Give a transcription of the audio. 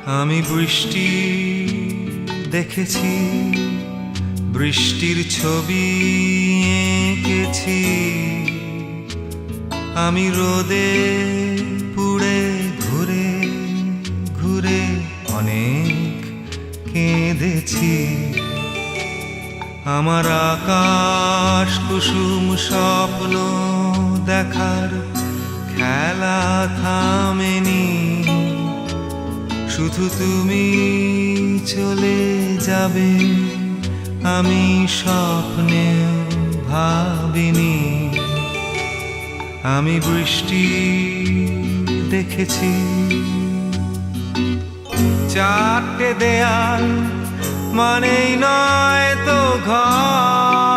আমি বৃষ্টি দেখেছি, বৃষ্টির ছবি এঁকেছি। আমি রোদে পুড়ে ঘুরে ঘুরে অনেক কেঁদেছি। আমার আকাশ কুসুম স্বপ্ন দেখার খেলা থামেনি। শুধু তুমি চলে যাবে আমি স্বপ্নে ভাবিনি। আমি বৃষ্টি দেখেছি। চারটে দেয়াল মানেই নয় তো ঘর,